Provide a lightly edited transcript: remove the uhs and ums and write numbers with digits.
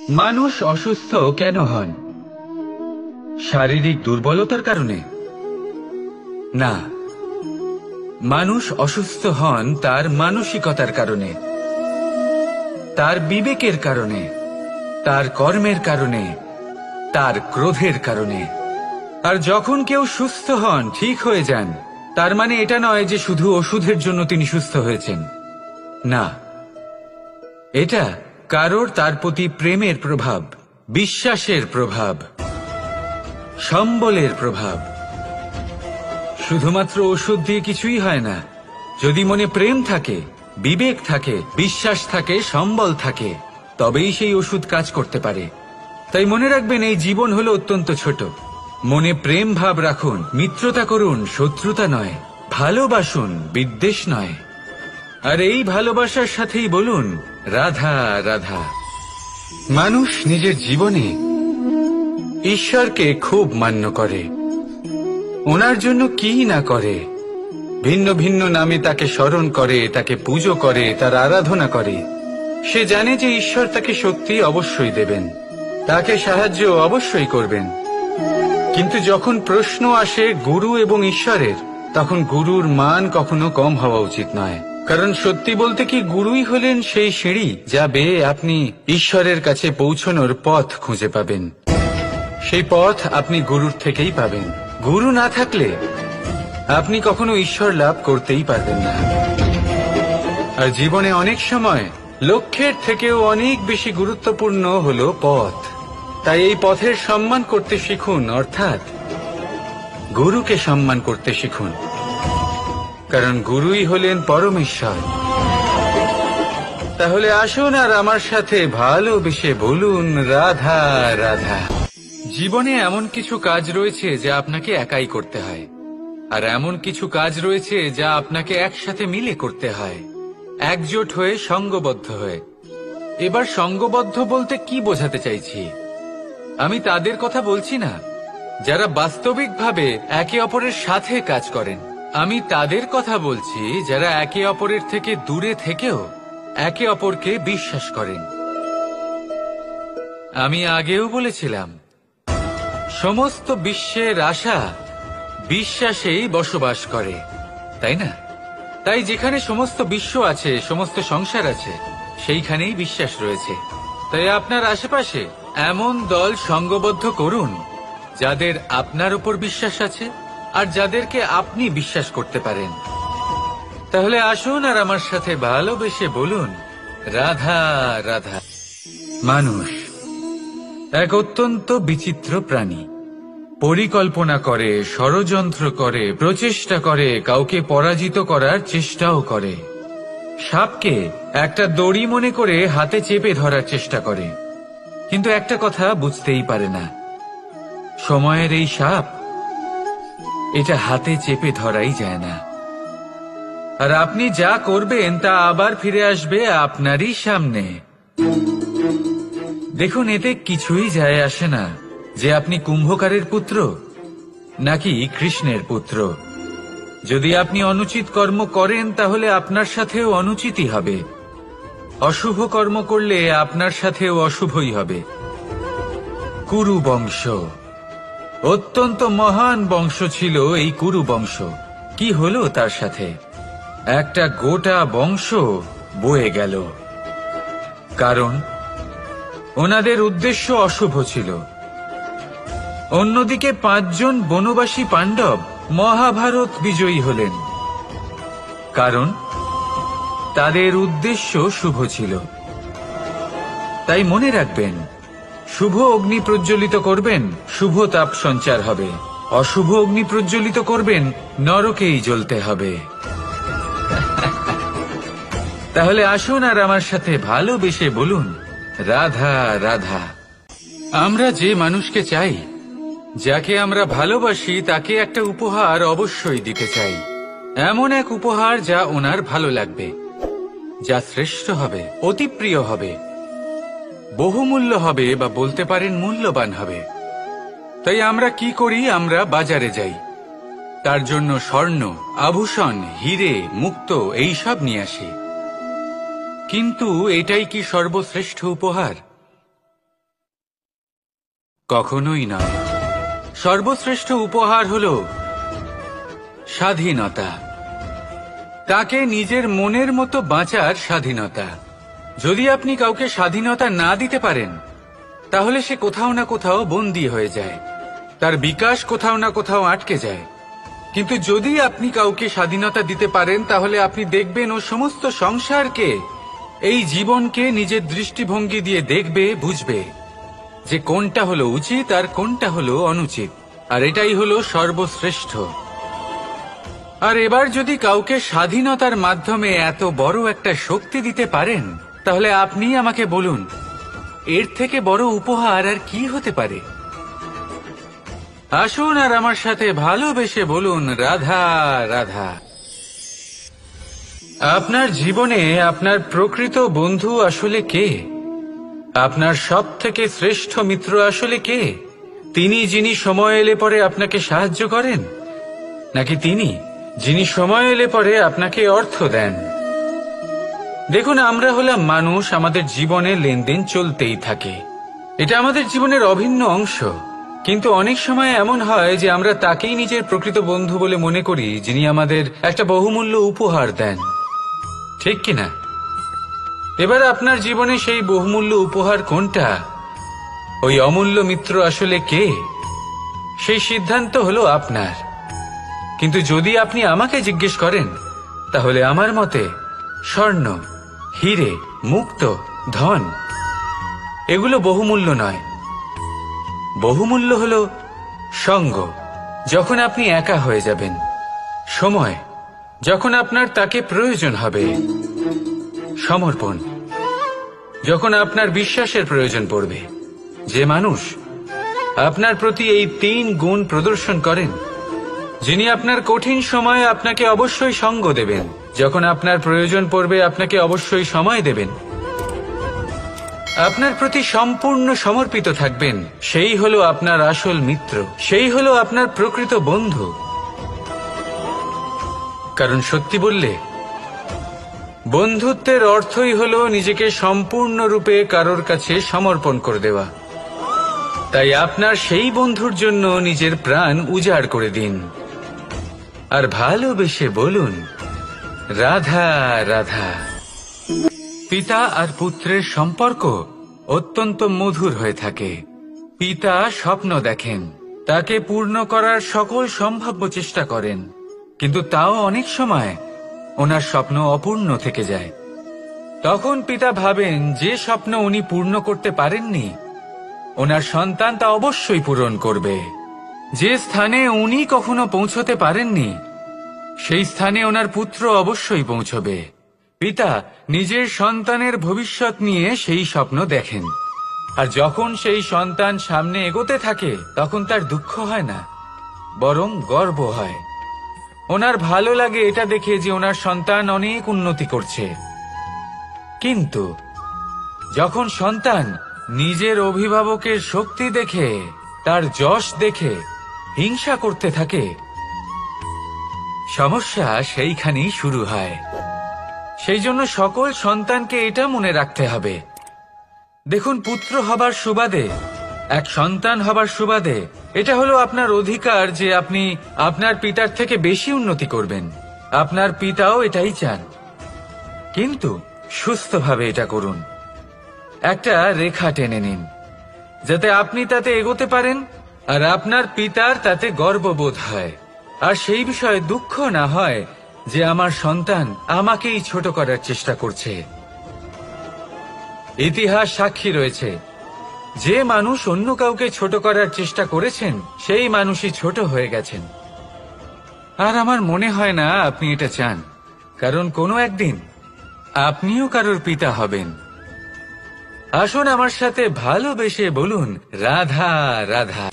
মানুষ অসুস্থ কেন হন? শারীরিক দুর্বলতার কারণে? না, মানুষ অসুস্থ হন তার মানসিকতার কারণে, তার বিবেকের কারণে, তার কর্মের কারণে, তার ক্রোধের কারণে। আর যখন কেউ সুস্থ হন, ঠিক হয়ে যান, তার মানে এটা নয় যে শুধু ওষুধের জন্য তিনি সুস্থ হয়েছেন। না, এটা কারোর তার প্রতি প্রেমের প্রভাব, বিশ্বাসের প্রভাব, সম্বলের প্রভাব। শুধুমাত্র ওষুধ দিয়ে কিছুই হয় না। যদি মনে প্রেম থাকে, বিবেক থাকে, বিশ্বাস থাকে, সম্বল থাকে, তবেই সেই ওষুধ কাজ করতে পারে। তাই মনে রাখবেন, এই জীবন হলো অত্যন্ত ছোট। মনে প্রেম ভাব রাখুন, মিত্রতা করুন, শত্রুতা নয়। ভালোবাসুন, বিদ্বেষ নয়। আর এই ভালোবাসার সাথেই বলুন রাধা রাধা। মানুষ নিজের জীবনে ঈশ্বরকে খুব মান্য করে, ওনার জন্য কি না করে। ভিন্ন ভিন্ন নামে তাকে স্মরণ করে, তাকে পুজো করে, তার আরাধনা করে। সে জানে যে ঈশ্বর তাকে শক্তি অবশ্যই দেবেন, তাকে সাহায্য অবশ্যই করবেন। কিন্তু যখন প্রশ্ন আসে গুরু এবং ঈশ্বরের, তখন গুরুর মান কখনো কম হওয়া উচিত নয়। কারণ সত্যি বলতে কি, গুরুই হলেন সেই সিঁড়ি যা বেয়ে আপনি ঈশ্বরের কাছে পৌঁছানোর পথ খুঁজে পাবেন। সেই পথ আপনি গুরুর থেকেই পাবেন। গুরু না থাকলে আপনি কখনো ঈশ্বর লাভ করতেই পারবেন না। আর জীবনে অনেক সময় লক্ষ্যের থেকেও অনেক বেশি গুরুত্বপূর্ণ হলো পথ। তাই এই পথের সম্মান করতে শিখুন, অর্থাৎ গুরুকে সম্মান করতে শিখুন। কারণ গুরুই হলেন পরমেশ্বর। তাহলে আসুন আর আমার সাথে ভালোবেসে বলুন রাধা রাধা। জীবনে এমন কিছু কাজ রয়েছে যা আপনাকে একাই করতে হয়, আর এমন কিছু কাজ রয়েছে যা আপনাকে একসাথে মিলে করতে হয়, একজোট হয়ে, সঙ্গবদ্ধ হয়ে। এবার সঙ্গবদ্ধ বলতে কি বোঝাতে চাইছি? আমি তাদের কথা বলছি না যারা বাস্তবিকভাবে একে অপরের সাথে কাজ করেন। আমি তাদের কথা বলছি যারা একে অপরের থেকে দূরে থেকেও একে অপরকে বিশ্বাস করেন। আমি আগেও বলেছিলাম, সমস্ত বিশ্বের আশা বিশ্বাসেই বসবাস করে, তাই না? তাই যেখানে সমস্ত বিশ্ব আছে, সমস্ত সংসার আছে, সেইখানেই বিশ্বাস রয়েছে। তাই আপনার আশেপাশে এমন দল সঙ্গবদ্ধ করুন যাদের আপনার উপর বিশ্বাস আছে আর যাদেরকে আপনি বিশ্বাস করতে পারেন। তাহলে আসুন আর আমার সাথে ভালোবেসে বলুন রাধা রাধা। মানুষ এক অত্যন্ত বিচিত্র প্রাণী। পরিকল্পনা করে, ষড়যন্ত্র করে, প্রচেষ্টা করে, কাউকে পরাজিত করার চেষ্টাও করে। সাপকে একটা দড়ি মনে করে হাতে চেপে ধরার চেষ্টা করে, কিন্তু একটা কথা বুঝতেই পারে না, সময়ের এই সাপ, এটা হাতে চেপে ধরাই যায় না। আর আপনি যা করবেন তা আবার ফিরে আসবে আপনারই সামনে। দেখুন, এতে কিছুই যায় আসে না যে আপনি কুম্ভকারের পুত্র নাকি কৃষ্ণের পুত্র। যদি আপনি অনুচিত কর্ম করেন তাহলে আপনার সাথেও অনুচিতই হবে। অশুভ কর্ম করলে আপনার সাথেও অশুভই হবে। কুরু বংশ অত্যন্ত মহান বংশ ছিল। এই কুরু বংশ কি হলো তার সাথে? একটা গোটা বংশ বয়ে গেল। কারণ ওনাদের উদ্দেশ্য অশুভ ছিল। অন্যদিকে 5 জন বনবাসী পাণ্ডব মহাভারত বিজয়ী হলেন, কারণ তাদের উদ্দেশ্য শুভ ছিল। তাই মনে রাখবেন, শুভ অগ্নি প্রজ্বলিত করবেন, শুভ তাপ সঞ্চার হবে। অশুভ অগ্নি প্রজ্বলিত করবেন, নরকেই জ্বলতে হবে। তাহলে আসুন আর আমার সাথে ভালোবেসে বলুন রাধা রাধা। আমরা যে মানুষকে চাই, যাকে আমরা ভালোবাসি, তাকে একটা উপহার অবশ্যই দিতে চাই। এমন এক উপহার যা ওনার ভালো লাগবে, যা শ্রেষ্ঠ হবে, অতি প্রিয় হবে, বহুমূল্য হবে, বা বলতে পারেন মূল্যবান হবে। তাই আমরা কি করি? আমরা বাজারে যাই, তার জন্য স্বর্ণ, আভূষণ, হিরে, মুক্তো এইসব নিয়ে আসি। কিন্তু এটাই কি সর্বশ্রেষ্ঠ উপহার? কখনোই নয়। সর্বশ্রেষ্ঠ উপহার হলো স্বাধীনতা, তাকে নিজের মনের মতো বাঁচার স্বাধীনতা। যদি আপনি কাউকে স্বাধীনতা না দিতে পারেন, তাহলে সে কোথাও না কোথাও বন্দী হয়ে যায়, তার বিকাশ কোথাও না কোথাও আটকে যায়। কিন্তু যদি আপনি কাউকে স্বাধীনতা দিতে পারেন, তাহলে আপনি দেখবেন ও সমস্ত সংসারকে, এই জীবনকে নিজের দৃষ্টিভঙ্গি দিয়ে দেখবে, বুঝবে যে কোনটা হলো উচিত আর কোনটা হলো অনুচিত, আর এটাই হলো সর্বশ্রেষ্ঠ। আর এবার যদি কাউকে স্বাধীনতার মাধ্যমে এত বড় একটা শক্তি দিতে পারেন, তাহলে আপনি আমাকে বলুন, এর থেকে বড় উপহার আর কি হতে পারে? আসুন আর আমার সাথে ভালোবেসে বলুন, রাধা রাধা। আপনার জীবনে আপনার প্রকৃত বন্ধু আসলে কে? আপনার সব থেকে শ্রেষ্ঠ মিত্র আসলে কে? তিনি যিনি সময় এলে পরে আপনাকে সাহায্য করেন, নাকি তিনি যিনি সময় এলে পরে আপনাকে অর্থ দেন? দেখুন, আমরা হলাম মানুষ, আমাদের জীবনে লেনদেন চলতেই থাকে, এটা আমাদের জীবনের অভিন্ন অংশ। কিন্তু অনেক সময় এমন হয় যে আমরা তাকেই নিজের প্রকৃত বন্ধু বলে মনে করি, যিনি আমাদের একটা বহুমূল্য উপহার দেন, ঠিক কিনা? এবার আপনার জীবনে সেই বহুমূল্য উপহার কোনটা, ওই অমূল্য মিত্র আসলে কে, সেই সিদ্ধান্ত হলো আপনার। কিন্তু যদি আপনি আমাকে জিজ্ঞেস করেন, তাহলে আমার মতে স্বর্ণ, হিরে, মুক্ত, ধন এগুলো বহুমূল্য নয়। বহুমূল্য হলো সঙ্গ, যখন আপনি একা হয়ে যাবেন, সময়, যখন আপনার তাকে প্রয়োজন হবে, সমর্পণ, যখন আপনার বিশ্বাসের প্রয়োজন পড়বে। যে মানুষ আপনার প্রতি এই 3 গুণ প্রদর্শন করেন, যিনি আপনার কঠিন সময়ে আপনাকে অবশ্যই সঙ্গ দেবেন, যখন আপনার প্রয়োজন পড়বে আপনাকে অবশ্যই সময় দেবেন, আপনার প্রতি সম্পূর্ণ সমর্পিত থাকবেন, সেই হলো আপনার আসল মিত্র, সেই হলো আপনার প্রকৃত বন্ধু। কারণ সত্যি বললে, বন্ধুত্বের অর্থই হলো নিজেকে সম্পূর্ণরূপে কারোর কাছে সমর্পণ করে দেওয়া। তাই আপনার সেই বন্ধুর জন্য নিজের প্রাণ উজাড় করে দিন, আর ভালোবেসে বলুন, রাধা রাধা। পিতা আর পুত্রের সম্পর্ক অত্যন্ত মধুর হয়ে থাকে। পিতা স্বপ্ন দেখেন, তাকে পূর্ণ করার সকল সম্ভাব্য চেষ্টা করেন, কিন্তু তাও অনেক সময় ওনার স্বপ্ন অপূর্ণ থেকে যায়। তখন পিতা ভাবেন যে স্বপ্ন উনি পূর্ণ করতে পারেননি, ওনার সন্তান তা অবশ্যই পূরণ করবে। যে স্থানে উনি কখনো পৌঁছতে পারেননি, সেই স্থানে ওনার পুত্র অবশ্যই পৌঁছবে। পিতা নিজের সন্তানের ভবিষ্যৎ নিয়ে সেই স্বপ্ন দেখেন, আর যখন সেই সন্তান সামনে এগোতে থাকে, তখন তার দুঃখ হয় না, বরং গর্ব হয়। ওনার ভালো লাগে এটা দেখে যে ওনার সন্তান অনেক উন্নতি করছে। কিন্তু যখন সন্তান নিজের অভিভাবকের শক্তি দেখে, তার যশ দেখে হিংসা করতে থাকে, সমস্যা সেইখানেই শুরু হয়। সেই জন্য সকল সন্তানকে এটা মনে রাখতে হবে, দেখুন, পুত্র হবার সুবাদে, এক সন্তান হবার সুবাদে এটা হলো আপনার অধিকার যে আপনি আপনার পিতার থেকে বেশি উন্নতি করবেন। আপনার পিতাও এটাই চান, কিন্তু সুস্থভাবে এটা করুন। একটা রেখা টেনে নিন, যাতে আপনি তাতে এগোতে পারেন, আর আপনার পিতার তাতে গর্ববোধ হয়, আর সেই বিষয়ে দুঃখ না হয় যে আমার সন্তান আমাকেই ছোট করার চেষ্টা করছে। ইতিহাস সাক্ষী রয়েছে, যে মানুষ অন্য কাউকে ছোট করার চেষ্টা করেছেন, সেই মানুষই ছোট হয়ে গেছেন। আর আমার মনে হয় না আপনি এটা চান, কারণ কোনো একদিন আপনিও কারোর পিতা হবেন। আসুন আমার সাথে ভালোবেসে বলুন, রাধা রাধা।